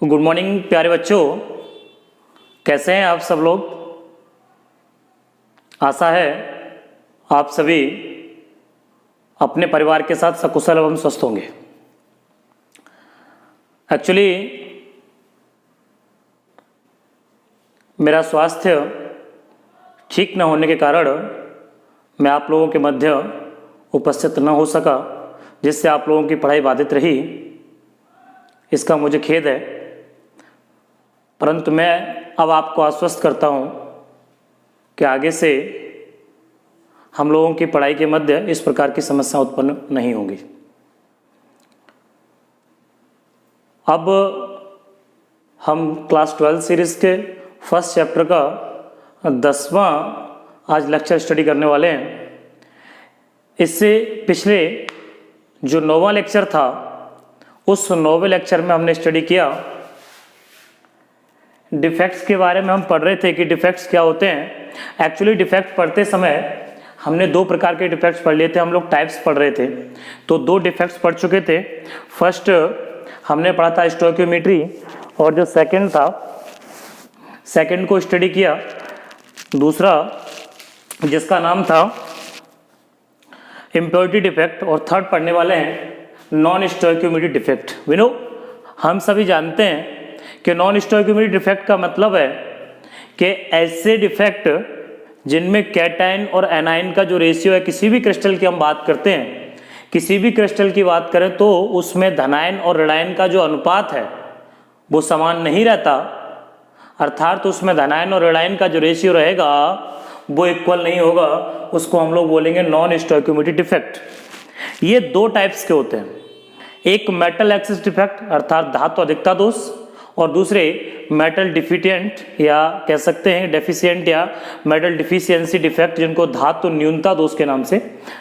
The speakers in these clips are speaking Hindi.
गुड मॉर्निंग प्यारे बच्चों, कैसे हैं आप सब लोग। आशा है आप सभी अपने परिवार के साथ सकुशल एवं स्वस्थ होंगे। एक्चुअली मेरा स्वास्थ्य ठीक न होने के कारण मैं आप लोगों के मध्य उपस्थित न हो सका, जिससे आप लोगों की पढ़ाई बाधित रही। इसका मुझे खेद है, परंतु मैं अब आपको आश्वस्त करता हूं कि आगे से हम लोगों की पढ़ाई के मध्य इस प्रकार की समस्या उत्पन्न नहीं होंगी। अब हम क्लास 12 सीरीज के फर्स्ट चैप्टर का 10वां आज लेक्चर स्टडी करने वाले हैं। इससे पिछले जो 9वां लेक्चर था, उस 9वें लेक्चर में हमने स्टडी किया डिफेक्ट्स के बारे में। हम पढ़ रहे थे कि डिफेक्ट्स क्या होते हैं। एक्चुअली डिफेक्ट पढ़ते समय हमने दो प्रकार के डिफेक्ट्स पढ़ लिए थे, हम लोग टाइप्स पढ़ रहे थे, तो दो डिफेक्ट्स पढ़ चुके थे। फर्स्ट हमने पढ़ा था स्टोइकियोमेट्री, और जो सेकंड था, सेकंड को स्टडी किया। दूसरा जिसका नाम था इम्प्योरिटी डिफेक्ट, और थर्ड पढ़ने वाले हैं नॉन स्टोइकियोमेट्री डिफेक्ट। विनो, हम सभी जानते हैं कि नॉन स्टोइकियोमेट्री डिफेक्ट का मतलब है कि ऐसे डिफेक्ट जिनमें कैटायन और एनायन का जो रेशियो है, किसी भी क्रिस्टल की हम बात करते हैं, किसी भी क्रिस्टल की बात करें तो उसमें धनायन और ऋणायन का जो अनुपात है वो समान नहीं रहता। अर्थात उसमें धनायन और ऋणायन का जो रेशियो रहेगा वो इक्वल नहीं होगा। उसको हम लोग बोलेंगे नॉन स्टोइकियोमेट्री डिफेक्ट। ये दो टाइप्स के होते हैं, एक मेटल एक्सिस डिफेक्ट अर्थात धातु अधिकता दोष, और दूसरे मेटल डिफिशिएंट या कह सकते हैं डेफिशिएंट या मेटल डिफिशियंसी डिफेक्ट, जिनको धातु न्यूनता दोष के नाम से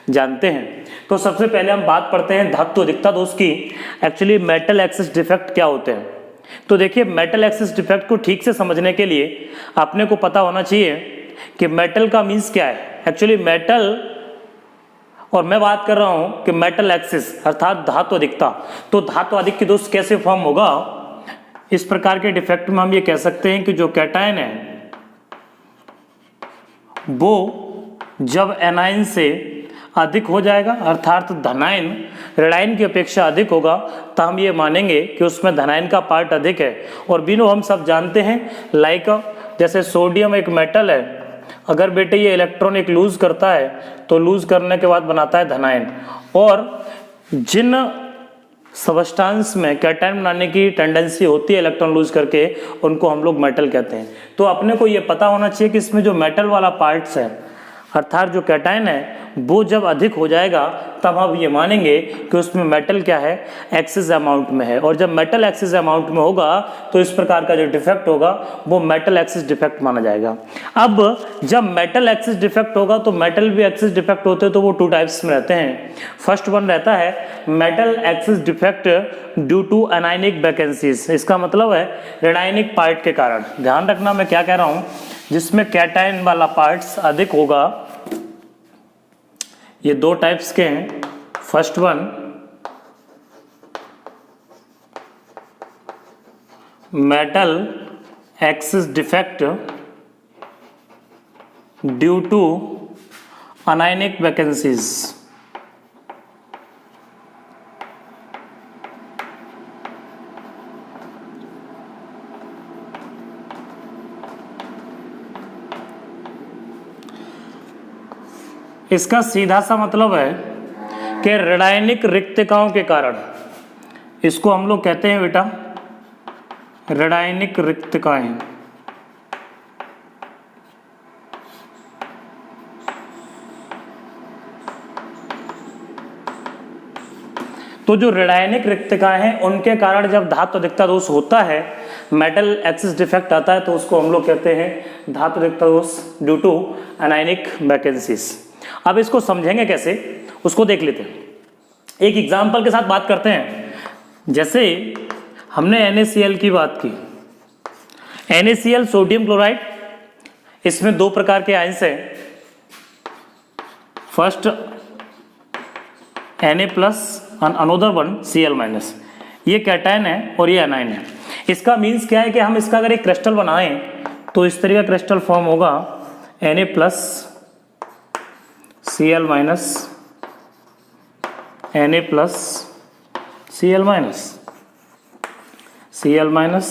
जानते हैं। तो सबसे पहले हम बात करते हैं धातु अधिकता दोष की। एक्चुअली मेटल एक्सिस डिफेक्ट क्या होते हैं। तो देखिए, मेटल एक्सिस डिफेक्ट को ठीक से समझने के लिए आपने को पता होना चाहिए कि मेटल का मीन्स क्या है। एक्चुअली मेटल, और मैं बात कर रहा हूं कि मेटल एक्सिस अर्थात धातु अधिकता, तो धातु अधिक की दोष कैसे फॉर्म होगा। इस प्रकार के डिफेक्ट में हम ये कह सकते हैं कि जो कैटायन है वो जब एनायन से अधिक हो जाएगा, अर्थात धनायन ऋणायन की अपेक्षा अधिक होगा, तो हम ये मानेंगे कि उसमें धनायन का पार्ट अधिक है। और बिनो हम सब जानते हैं, लाइक जैसे सोडियम एक मेटल है, अगर बेटे ये इलेक्ट्रॉन एक लूज करता है तो लूज करने के बाद बनाता है धनायन, और जिन सबस्टांस में कैटायन बनाने की टेंडेंसी होती है इलेक्ट्रॉन लूज करके, उनको हम लोग मेटल कहते हैं। तो अपने को ये पता होना चाहिए कि इसमें जो मेटल वाला पार्ट्स है अर्थात जो कैटायन है वो जब अधिक हो जाएगा तब हम ये मानेंगे कि उसमें मेटल क्या है, एक्सिस अमाउंट में है। और जब मेटल एक्सिस अमाउंट में होगा तो इस प्रकार का जो डिफेक्ट होगा वो मेटल एक्सिस डिफेक्ट माना जाएगा। अब जब मेटल एक्सिस डिफेक्ट होगा तो मेटल भी एक्सिस डिफेक्ट होते हैं, तो वो टू टाइप्स में रहते हैं। फर्स्ट वन रहता है metal excess defect due to anionic vacancies. इसका मतलब है ऋणायनिक पार्ट के कारण। ध्यान रखना मैं क्या कह रहा हूं, जिसमें कैटायन वाला पार्ट्स अधिक होगा। ये दो टाइप्स के हैं। First one metal excess defect due to anionic vacancies. इसका सीधा सा मतलब है कि ऋणायनिक रिक्तताओं के कारण, इसको हम लोग कहते हैं बेटा ऋणायनिक रिक्तताएं। तो जो ऋणायनिक रिक्तताएं हैं उनके कारण जब धातु अधिकता दोष होता है, मेटल एक्सिस डिफेक्ट आता है, तो उसको हम लोग कहते हैं धातु अधिकता दोष ड्यू टू अनायनिक वैकेंसीज। अब इसको समझेंगे कैसे, उसको देख लेते हैं। एक एग्जाम्पल के साथ बात करते हैं। जैसे हमने NaCl की बात की, NaCl सोडियम क्लोराइड, इसमें दो प्रकार के आयंस हैं। First Na plus and another one Cl minus. ये कैटायन है और ये एनायन है। इसका मीन्स क्या है कि हम इसका अगर एक क्रिस्टल बनाएं तो इस तरह का क्रिस्टल फॉर्म होगा Na plus Cl minus Na plus Cl minus Cl minus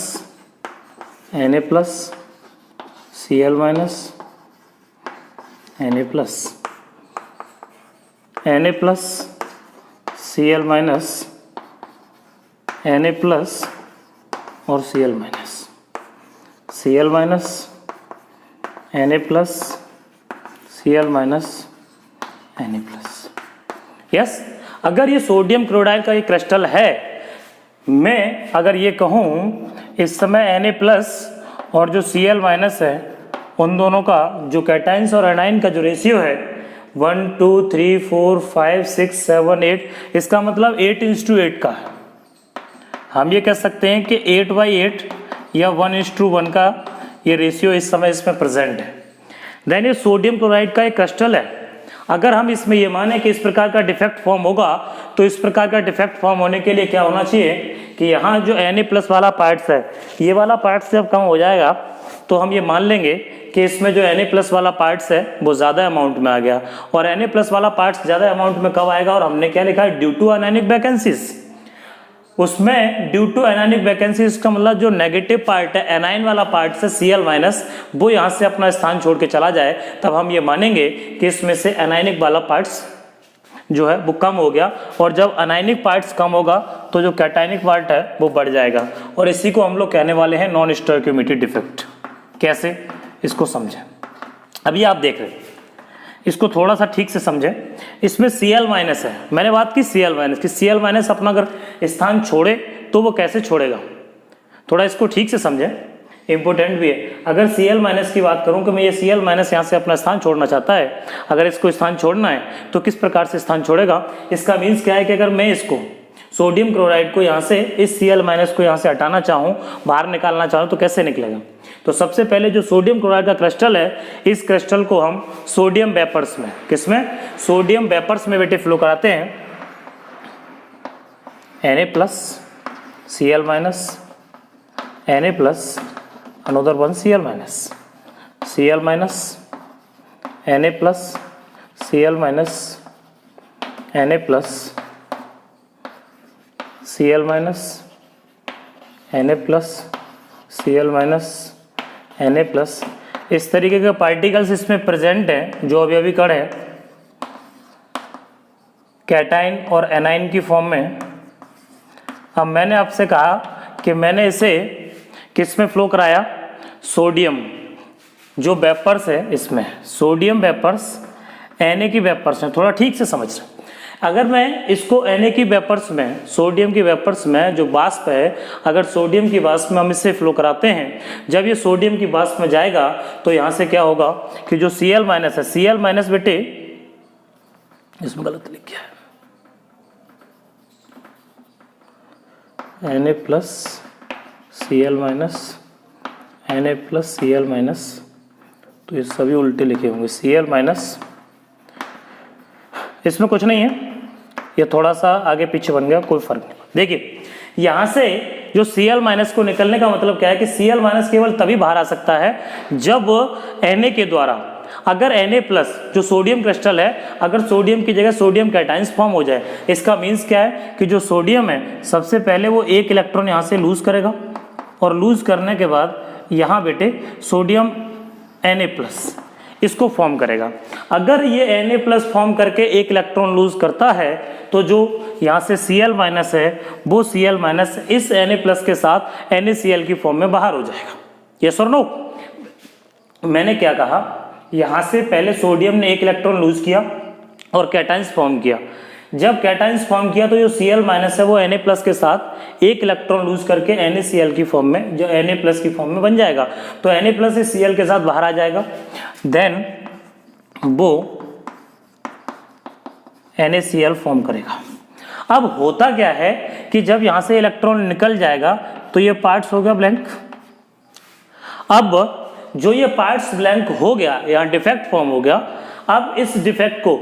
Na plus Cl minus Na plus Na plus Cl minus Na plus और Cl minus Cl minus Na plus Cl minus Na plus. Yes, अगर ये सोडियम क्लोराइड का ये क्रिस्टल है, मैं अगर ये कहूँ इस समय Na प्लस और जो Cl माइनस है उन दोनों का जो कैटाइंस और एनाइन का जो रेशियो है 1 2 3 4 5 6 7 8, इसका मतलब 8:8 का है। हम ये कह सकते हैं कि 8/8 या 1:1 का ये रेशियो इस समय इसमें प्रेजेंट है। देन ये सोडियम क्लोराइड का एक क्रिस्टल है। अगर हम इसमें ये माने कि इस प्रकार का डिफेक्ट फॉर्म होगा, तो इस प्रकार का डिफेक्ट फॉर्म होने के लिए क्या होना चाहिए कि यहाँ जो Na प्लस वाला पार्ट्स है, ये वाला पार्ट्स जब कम हो जाएगा तो हम ये मान लेंगे कि इसमें जो Na प्लस वाला पार्ट्स है वो ज़्यादा अमाउंट में आ गया। और Na प्लस वाला पार्ट्स ज़्यादा अमाउंट में कब आएगा, और हमने क्या लिखा है, ड्यू टू एनायनिक वैकेंसीज। उसमें ड्यू टू एनायनिक वैकेंसीज का मतलब जो नेगेटिव पार्ट है, एनाइन वाला पार्ट से Cl माइनस, वो यहाँ से अपना स्थान छोड़ के चला जाए, तब हम ये मानेंगे कि इसमें से एनायनिक वाला पार्ट्स जो है वो कम हो गया। और जब अनायनिक पार्ट्स कम होगा तो जो कैटायनिक पार्ट है वो बढ़ जाएगा, और इसी को हम लोग कहने वाले हैं नॉन स्टोइकियोमेट्री डिफेक्ट। कैसे, इसको समझें। अभी आप देख रहे हैं, इसको थोड़ा सा ठीक से समझें। इसमें Cl माइनस है, मैंने बात की Cl माइनस की। Cl माइनस अपना अगर स्थान छोड़े तो वो कैसे छोड़ेगा, थोड़ा इसको ठीक से समझें, इंपॉर्टेंट भी है। अगर Cl माइनस की बात करूं कि मैं ये Cl माइनस यहाँ से अपना स्थान छोड़ना चाहता है, अगर इसको स्थान छोड़ना है तो किस प्रकार से स्थान छोड़ेगा। इसका मीन्स क्या है कि अगर मैं इसको सोडियम क्लोराइड को यहाँ से, इस Cl माइनस को यहाँ से हटाना चाहूँ, बाहर निकालना चाहूँ, तो कैसे निकलेगा। तो सबसे पहले जो सोडियम क्लोराइड का क्रिस्टल है, इस क्रिस्टल को हम सोडियम वेपर्स में, किसमें, सोडियम वेपर्स में बेटे फ्लो कराते हैं। Na plus Cl minus, Na plus another one Cl minus, Cl minus Na plus Cl minus, Na plus Cl minus, Na plus Cl minus, Na plus. इस तरीके के पार्टिकल्स इसमें प्रेजेंट हैं जो अभी अभी कण है कैटाइन और एनाइन की फॉर्म में। अब मैंने आपसे कहा कि मैंने इसे किस में फ्लो कराया, सोडियम जो वेपर्स है, इसमें सोडियम वेपर्स Na की वेपर्स में। थोड़ा ठीक से समझ रहे, अगर मैं इसको Na की वेपर्स में, सोडियम की वेपर्स में जो वाष्प है, अगर सोडियम की वाष्प में हम इससे फ्लो कराते हैं, जब ये सोडियम की वाष्प में जाएगा तो यहाँ से क्या होगा कि जो Cl माइनस है, Cl माइनस बेटे इसमें गलत लिख गया है, Na plus Cl minus, Na plus Cl minus, तो ये सभी उल्टे लिखे होंगे। Cl माइनस, इसमें कुछ नहीं है, ये थोड़ा सा आगे पीछे बन गया, कोई फर्क नहीं। देखिए यहाँ से जो Cl माइनस को निकलने का मतलब क्या है कि Cl माइनस केवल तभी बाहर आ सकता है जब Na के द्वारा, अगर Na प्लस जो सोडियम क्रिस्टल है, अगर सोडियम की जगह सोडियम कैटाइंस फॉर्म हो जाए। इसका मीन्स क्या है कि जो सोडियम है सबसे पहले वो एक इलेक्ट्रॉन यहाँ से लूज करेगा, और लूज करने के बाद यहाँ बेटे सोडियम Na प्लस इसको फॉर्म करेगा। अगर ये Na प्लस फॉर्म करके एक इलेक्ट्रॉन लूज करता है तो जो यहाँ से Cl माइनस है वो Cl माइनस इस Na प्लस के साथ NaCl की फॉर्म में बाहर हो जाएगा। यस और नो। मैंने क्या कहा, यहाँ से पहले सोडियम ने एक इलेक्ट्रॉन लूज किया और कैटाइंस फॉर्म किया। जब कैटाइंस फॉर्म किया तो जो Cl माइनस है वो Na प्लस के साथ एक इलेक्ट्रॉन लूज करके NaCl की फॉर्म में, जो Na प्लस की फॉर्म में बन जाएगा। तो Na प्लस इस Cl के साथ बाहर आ जाएगा, देन वो NaCl फॉर्म करेगा। अब होता क्या है कि जब यहाँ से इलेक्ट्रॉन निकल जाएगा तो ये पार्ट्स हो गया ब्लैंक। अब जो ये पार्ट्स ब्लैंक हो गया, यहाँ डिफेक्ट फॉर्म हो गया। अब इस डिफेक्ट को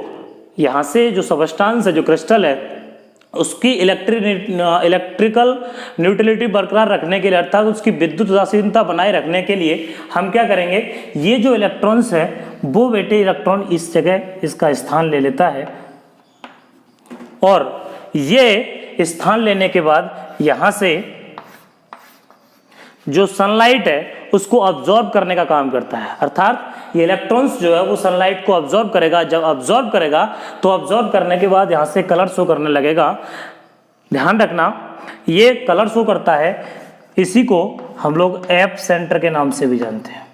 यहाँ से जो सबस्टांस है, जो क्रिस्टल है, उसकी इलेक्ट्रिकल न्यूट्रलिटी बरकरार रखने के लिए, अर्थात उसकी विद्युत उदासीनता बनाए रखने के लिए हम क्या करेंगे, ये जो इलेक्ट्रॉन्स है वो बेटे इलेक्ट्रॉन इस जगह इसका स्थान ले लेता है और ये स्थान लेने के बाद यहाँ से जो सनलाइट है उसको अब्जॉर्ब करने का काम करता है। अर्थात ये इलेक्ट्रॉन्स जो है वो सनलाइट को अब्जॉर्ब करेगा। जब अब्जॉर्ब करेगा तो अब्जॉर्ब करने के बाद यहाँ से कलर शो करने लगेगा। ध्यान रखना ये कलर शो करता है, इसी को हम लोग एफ सेंटर के नाम से भी जानते हैं।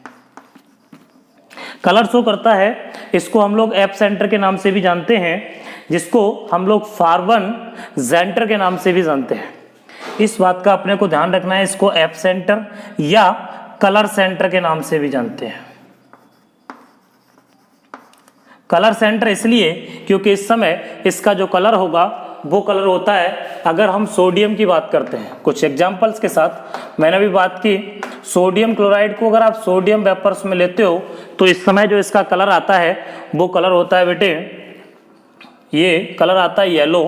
कलर शो करता है, इसको हम लोग एफ सेंटर के नाम से भी जानते हैं, जिसको हम लोग फार्वन जेंटर के नाम से भी जानते हैं। इस बात का अपने को ध्यान रखना है, इसको एफ सेंटर या कलर सेंटर के नाम से भी जानते हैं। कलर सेंटर इसलिए क्योंकि इस समय इसका जो कलर होगा वो कलर होता है, अगर हम सोडियम की बात करते हैं कुछ एग्जांपल्स के साथ, मैंने भी बात की सोडियम क्लोराइड को अगर आप सोडियम वेपर्स में लेते हो तो इस समय जो इसका कलर आता है वो कलर होता है बेटे, ये कलर आता है येलो,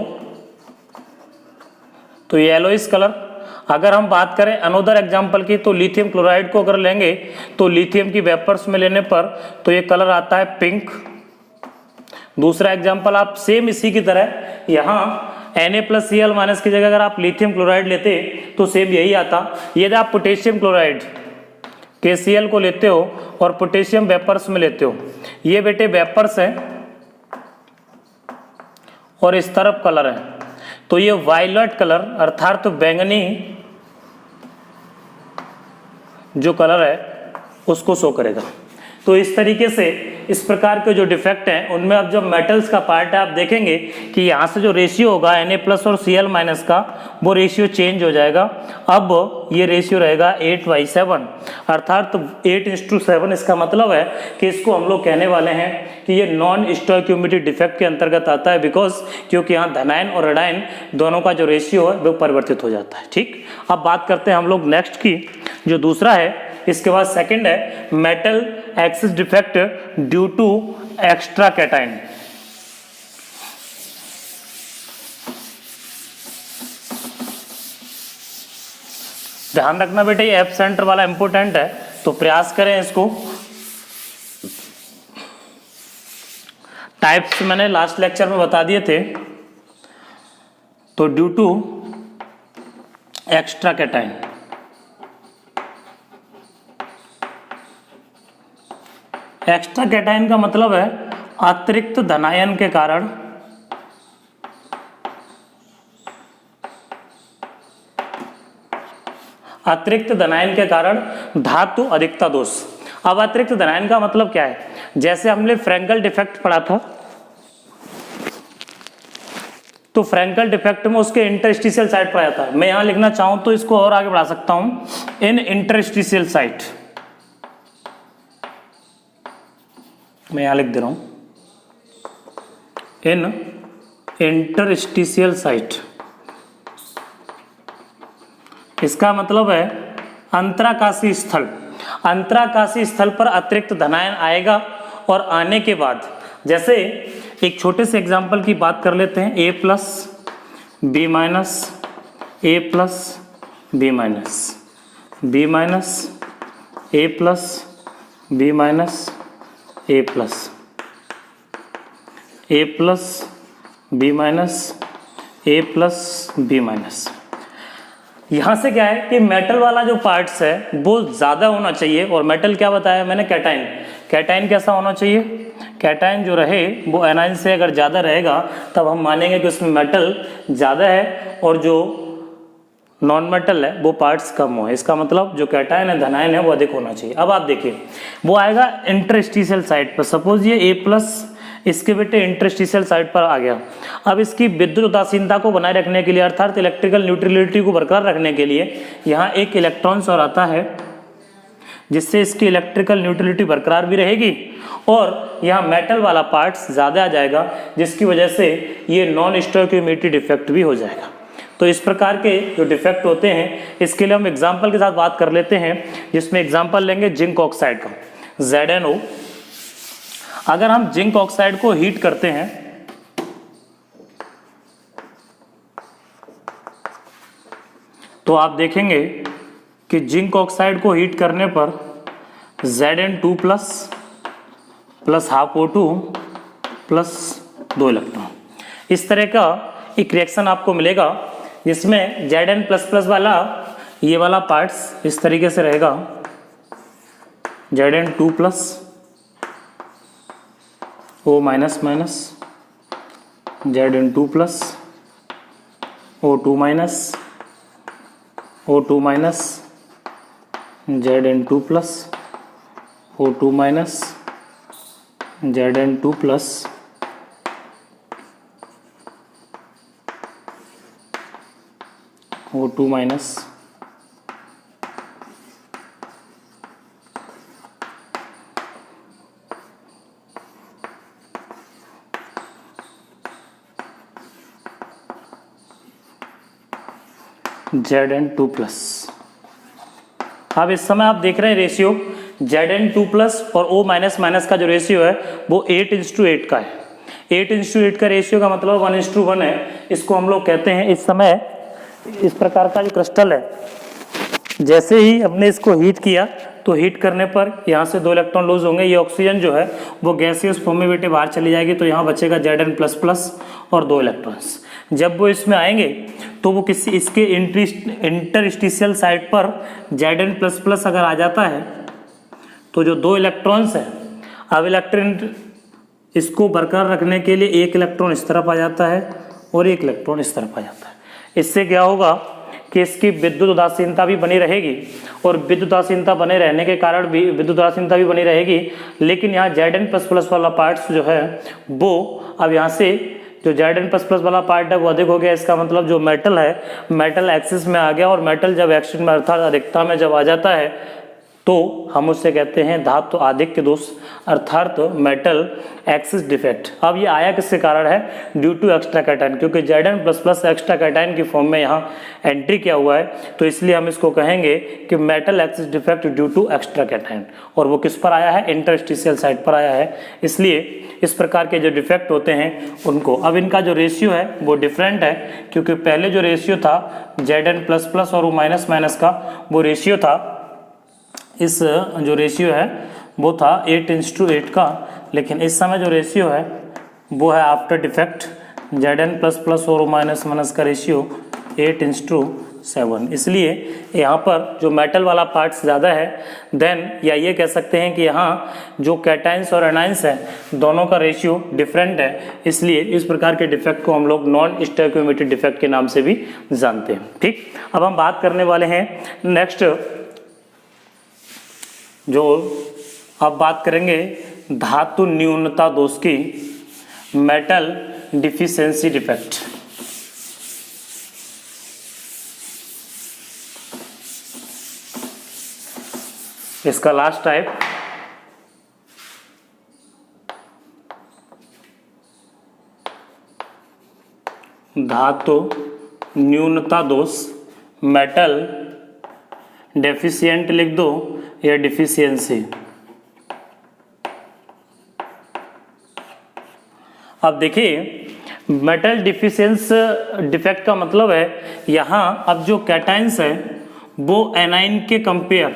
तो येलोइश कलर। अगर हम बात करें अनोदर एग्जांपल की तो लिथियम क्लोराइड को अगर लेंगे तो लिथियम की वेपर्स में लेने पर तो ये कलर आता है पिंक। दूसरा एग्जांपल आप सेम इसी की तरह यहाँ Na+Cl- की जगह अगर आप लिथियम क्लोराइड लेते तो सेम यही आता। यदि आप पोटेशियम क्लोराइड KCl को लेते हो और पोटेशियम वेपर्स में लेते हो, ये बेटे वेपर्स हैं और इस तरफ कलर है, तो ये वायलेट कलर अर्थात तो बैंगनी जो कलर है उसको शो करेगा। तो इस तरीके से इस प्रकार के जो डिफेक्ट हैं उनमें अब जब मेटल्स का पार्ट है आप देखेंगे कि यहाँ से जो रेशियो होगा Na+ और Cl- का वो रेशियो चेंज हो जाएगा। अब ये रेशियो रहेगा 8/7 अर्थात तो 8:7। इसका मतलब है कि इसको हम लोग कहने वाले हैं कि ये नॉन स्टोइकियोमेट्री डिफेक्ट के अंतर्गत आता है, बिकॉज क्योंकि यहाँ धनायन और ऋणायन दोनों का जो रेशियो है वो परिवर्तित हो जाता है। ठीक, अब बात करते हैं हम लोग नेक्स्ट की, जो दूसरा है इसके बाद सेकंड है metal excess defect due to extra cation. ध्यान रखना बेटे ये एफ सेंटर वाला इंपोर्टेंट है, तो प्रयास करें इसको। टाइप्स मैंने लास्ट लेक्चर में बता दिए थे, तो due to extra cation, extra cation का मतलब है अतिरिक्त धनायन के कारण धातु अधिकता दोष। अब अतिरिक्त धनायन का मतलब क्या है, जैसे हमने फ्रैंकल डिफेक्ट पढ़ा था, तो फ्रैंकल डिफेक्ट में उसके इंटरस्टिशियल साइट पढ़ाया था। मैं यहां लिखना चाहूं तो इसको और आगे बढ़ा सकता हूं, इन इंटरस्टिशियल साइट, मैं यहां लिख दे रहा हूं इन इंटरस्टिशियल साइट। इसका मतलब है अंतराकाशी स्थल, अंतराकाशी स्थल पर अतिरिक्त धनायन आएगा और आने के बाद, जैसे एक छोटे से एग्जांपल की बात कर लेते हैं, A+, B-, A+, B-, B-, A+, A+, B-, A+, B-। यहाँ से क्या है कि मेटल वाला जो पार्ट्स है वो ज़्यादा होना चाहिए, और मेटल क्या बताया मैंने, कैटायन। कैटायन कैसा होना चाहिए, कैटायन जो रहे वो एनायन से अगर ज़्यादा रहेगा तब हम मानेंगे कि उसमें मेटल ज़्यादा है, और जो नॉन मेटल है वो पार्ट्स कम हो। इसका मतलब जो कैटायन है धनायन है वो अधिक होना चाहिए। अब आप देखिए वो आएगा इंटरस्टिशियल साइड पर, सपोज ये A+ इसके बेटे इंटरस्टिशियल साइड पर आ गया। अब इसकी विद्युत उदासीनता को बनाए रखने के लिए अर्थात इलेक्ट्रिकल न्यूट्रलिटी को बरकरार रखने के लिए यहाँ एक इलेक्ट्रॉन्स और आता है, जिससे इसकी इलेक्ट्रिकल न्यूट्रलिटी बरकरार भी रहेगी और यहाँ मेटल वाला पार्ट्स ज़्यादा आ जाएगा, जिसकी वजह से ये नॉन स्टोइकियोमेट्री डिफेक्ट भी हो जाएगा। तो इस प्रकार के जो डिफेक्ट होते हैं इसके लिए हम एग्जाम्पल के साथ बात कर लेते हैं, जिसमें एग्जाम्पल लेंगे जिंक ऑक्साइड का, ZnO। अगर हम जिंक ऑक्साइड को हीट करते हैं तो आप देखेंगे कि जिंक ऑक्साइड को हीट करने पर Zn2 plus half O2 plus 2 electron, इस तरह का एक रिएक्शन आपको मिलेगा जिसमें Zn++ वाला ये वाला पार्ट्स इस तरीके से रहेगा, Zn2 plus O minus minus, Zn2 plus O2 minus, O2 minus, Zn2 plus O2 minus, Zn2 plus O2 minus, Zn2 plus. अब इस समय आप देख रहे हैं रेशियो Zn2 प्लस और O माइनस माइनस का जो रेशियो है वो 8:8 का है। 8:8 का रेशियो का मतलब 1:1 है। इसको हम लोग कहते हैं, इस समय इस प्रकार का जो क्रिस्टल है, जैसे ही हमने इसको हीट किया तो हीट करने पर यहाँ से 2 इलेक्ट्रॉन लूज होंगे, ये ऑक्सीजन जो है वो गैसियस फॉर्म में बेटे बाहर चली जाएगी, तो यहाँ बचेगा Zn++ और 2 इलेक्ट्रॉन्स। जब वो इसमें आएंगे तो वो किसी इसके इंटरस्टिशियल साइड पर Zn++ अगर आ जाता है तो जो 2 इलेक्ट्रॉन्स है, अब इलेक्ट्रॉन इसको बरकरार रखने के लिए एक इलेक्ट्रॉन इस तरफ आ जाता है और एक इलेक्ट्रॉन इस तरफ आ जाता है। इससे क्या होगा कि इसकी विद्युत उदासीनता भी बनी रहेगी, और विद्युत उदासीनता बने रहने के कारण भी विद्युत उदासीनता भी बनी रहेगी, लेकिन यहाँ Zn++ वाला पार्ट्स जो है वो अब यहाँ से जो Zn++ वाला पार्ट है वो अधिक हो गया। इसका मतलब जो मेटल है, मेटल एक्सिस में आ गया, और मेटल जब एक्सिस में अर्थात अधिकता में जब आ जाता है तो हम उससे कहते हैं धातु आधिक्य दोष, अर्थात मेटल एक्सिस डिफेक्ट। अब ये आया किसके कारण है? ड्यू टू एक्स्ट्रा कैटायन, क्योंकि Zn++ एक्स्ट्रा कैटायन की फॉर्म में यहाँ एंट्री किया हुआ है, तो इसलिए हम इसको कहेंगे कि metal excess defect due to extra cation. और वो किस पर आया है? इंटरस्टिशियल साइड पर आया है। इसलिए इस प्रकार के जो डिफेक्ट होते हैं उनको, अब इनका जो रेशियो है वो डिफरेंट है, क्योंकि पहले जो रेशियो था Zn++ और माइनस माइनस का, वो रेशियो था, इस जो रेशियो है वो था 8:8 का, लेकिन इस समय जो रेशियो है वो है आफ्टर डिफेक्ट Zn++ और माइनस माइनस का रेशियो 8:7। इसलिए यहाँ पर जो मेटल वाला पार्ट्स ज़्यादा है देन, या ये कह सकते हैं कि यहाँ जो कैटाइंस और एनाइंस है दोनों का रेशियो डिफरेंट है, इसलिए इस प्रकार के डिफेक्ट को हम लोग नॉन स्टोइकियोमेट्रिक डिफेक्ट के नाम से भी जानते हैं। ठीक, अब हम बात करने वाले हैं नेक्स्ट, जो अब बात करेंगे धातु न्यूनता दोष की, मेटल डिफिशियंसी डिफेक्ट। इसका लास्ट टाइप धातु न्यूनता दोष, मेटल डेफिशिएंट लिख दो या डिफिशियंसी। अब देखिए, मेटल डिफिशियंस डिफेक्ट का मतलब है यहाँ अब जो कैटाइंस है वो एनाइन के कंपेयर,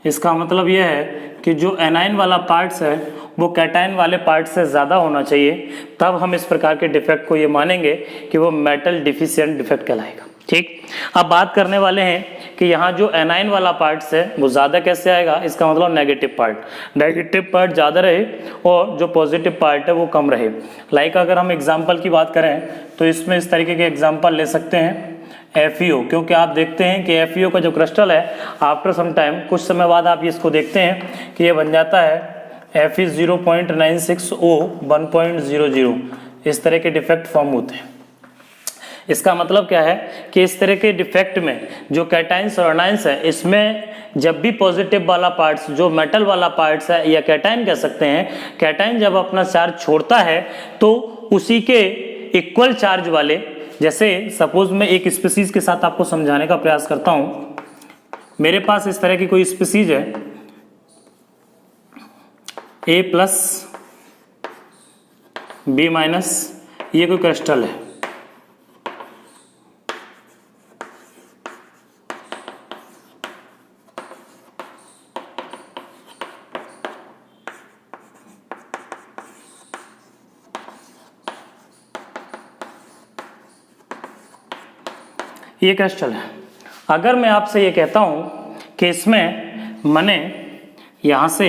इसका मतलब यह है कि जो एनाइन वाला पार्ट्स है वो कैटाइन वाले पार्ट से ज़्यादा होना चाहिए, तब हम इस प्रकार के डिफेक्ट को ये मानेंगे कि वो मेटल डिफिशिएंट डिफेक्ट कहलाएगा। ठीक, अब बात करने वाले हैं कि यहाँ जो एनाइन वाला पार्ट्स है वो ज़्यादा कैसे आएगा। इसका मतलब नेगेटिव पार्ट ज़्यादा रहे और जो पॉजिटिव पार्ट है वो कम रहे। लाइक अगर हम एग्जाम्पल की बात करें तो इसमें इस तरीके के एग्जाम्पल ले सकते हैं FeO, क्योंकि आप देखते हैं कि FeO का जो क्रिस्टल है आफ्टर सम टाइम, कुछ समय बाद आप इसको देखते हैं कि ये बन जाता है Fe 0.96O 1.00, इस तरह के डिफेक्ट फॉर्म होते हैं। इसका मतलब क्या है कि इस तरह के डिफेक्ट में जो कैटाइंस और एनाइंस है, इसमें जब भी पॉजिटिव वाला पार्ट्स जो मेटल वाला पार्ट्स है या कैटाइन कह सकते हैं, कैटाइन जब अपना चार्ज छोड़ता है तो उसी के इक्वल चार्ज वाले, जैसे सपोज मैं एक स्पीसीज के साथ आपको समझाने का प्रयास करता हूं। मेरे पास इस तरह की कोई स्पीसीज है A+, B-, ये कोई क्रिस्टल है। ये क्रिस्टल है। अगर मैं आपसे ये कहता हूँ कि इसमें मैंने यहाँ से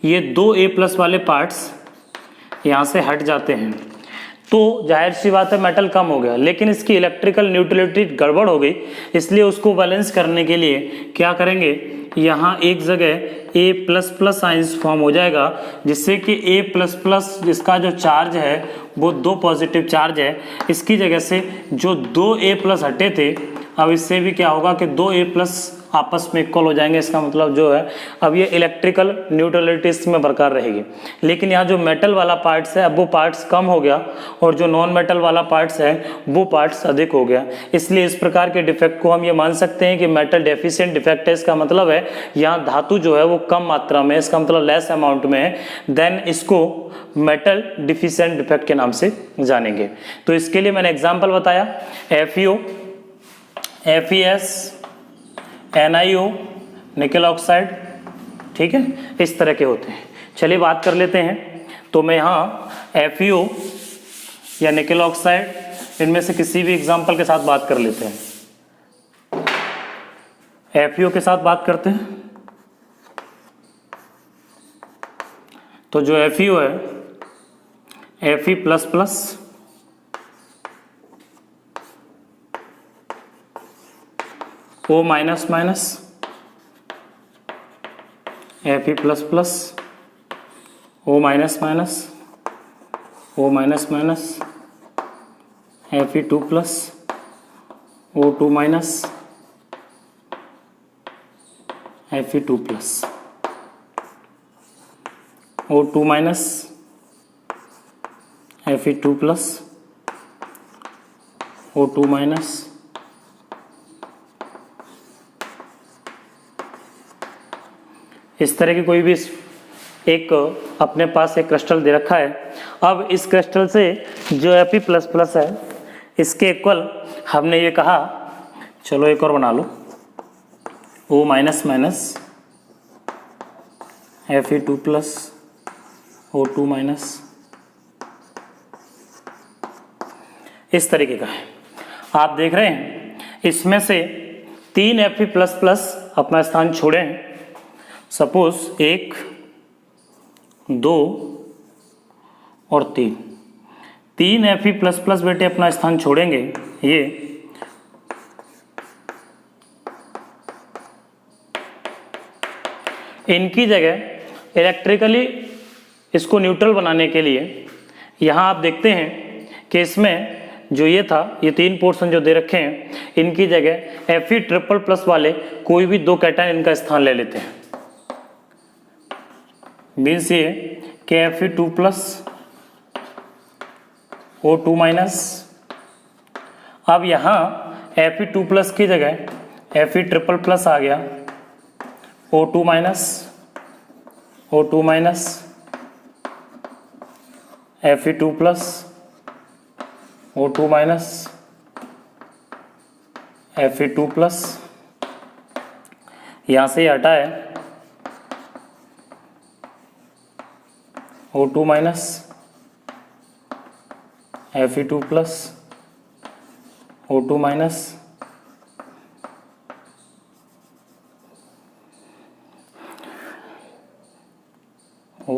ये 2A+ वाले पार्ट्स यहाँ से हट जाते हैं, तो जाहिर सी बात है मेटल कम हो गया, लेकिन इसकी इलेक्ट्रिकल न्यूट्रलिटी गड़बड़ हो गई, इसलिए उसको बैलेंस करने के लिए क्या करेंगे, यहाँ एक जगह A++ आइंस फॉर्म हो जाएगा, जिससे कि A++ जिसका जो चार्ज है वो 2 पॉजिटिव चार्ज है, इसकी जगह से जो 2A+ हटे थे, अब इससे भी क्या होगा कि 2A+ आपस में इक्वल हो जाएंगे। इसका मतलब जो है अब ये इलेक्ट्रिकल न्यूट्रलिटी इसमें बरकरार रहेगी। लेकिन यहाँ जो मेटल वाला पार्ट्स है अब वो पार्ट्स कम हो गया और जो नॉन मेटल वाला पार्ट्स है वो पार्ट्स अधिक हो गया। इसलिए इस प्रकार के डिफेक्ट को हम ये मान सकते हैं कि मेटल डेफिशिएंट डिफेक्ट है। इसका मतलब है यहाँ धातु जो है वो कम मात्रा में, इसका मतलब लेस अमाउंट में है, देन इसको मेटल डिफिशिएंट डिफेक्ट के नाम से जानेंगे। तो इसके लिए मैंने एग्जाम्पल बताया, FeO, FeS, NiO, निकल ऑक्साइड, ठीक है, इस तरह के होते हैं। चलिए बात कर लेते हैं। तो मैं यहाँ FeO या निकल ऑक्साइड इनमें से किसी भी एग्जाम्पल के साथ बात कर लेते हैं। FeO के साथ बात करते हैं। तो जो FeO है Fe++, O-, Fe++, O-, O-, Fe2+, O2-, Fe2+, O2-, Fe2+, O2-, इस तरह की कोई भी एक अपने पास एक क्रिस्टल दे रखा है। अब इस क्रिस्टल से जो Fe++ है इसके इक्वल हमने ये कहा, चलो एक और बना लो, O-, Fe2+, O2-, इस तरीके का है। आप देख रहे हैं इसमें से 3 Fe++ अपना स्थान छोड़े हैं। सपोज 1, 2 और 3 Fe++ बेटे अपना स्थान छोड़ेंगे। ये इनकी जगह इलेक्ट्रिकली इसको न्यूट्रल बनाने के लिए यहाँ आप देखते हैं कि इसमें जो ये था, ये 3 पोर्शन जो दे रखे हैं, इनकी जगह Fe++ वाले कोई भी 2 कैटायन इनका स्थान ले लेते हैं। मीन्स ये कि Fe2+, O2-, अब यहाँ Fe2+ की जगह Fe++ आ गया, O2-, O2-, Fe2+, O2-, Fe2+, यहाँ से हटा है O2-, Fe2+, O2-, O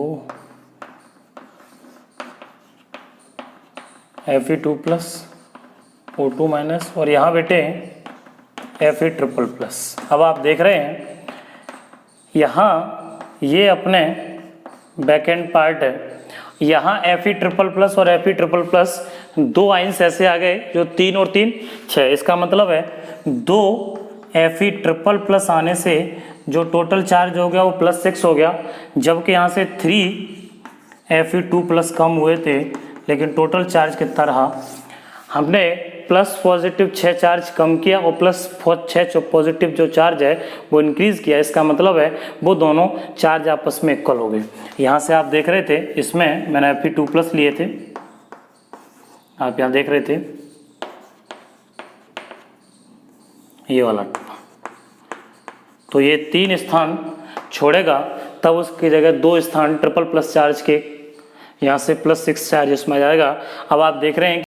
Fe2+, O2-, और यहाँ बेटे Fe++। अब आप देख रहे हैं यहाँ ये अपने बैक एंड पार्ट है, यहाँ Fe++ और Fe++ 2 आइंस ऐसे आ गए जो 3 और 3 6। इसका मतलब है 2 Fe++ आने से जो टोटल चार्ज हो गया वो +6 हो गया, जबकि यहाँ से 3 Fe2+ कम हुए थे, लेकिन टोटल चार्ज कितना रहा, हमने प्लस पॉजिटिव 6 चार्ज कम किया और प्लस 6 पॉजिटिव जो चार्ज है वो इंक्रीज किया। इसका मतलब है वो दोनों चार्ज आपस में इक्वल हो गए। यहाँ से आप देख रहे थे, इसमें मैंने Fe2+ लिए थे, आप यहाँ देख रहे थे ये वाला, तो ये 3 स्थान छोड़ेगा, तब उसकी जगह 2 स्थान ट्रिपल प्लस चार्ज के यहाँ से +6 चार्ज इसमें आ जाएगा। अब आप देख रहे हैं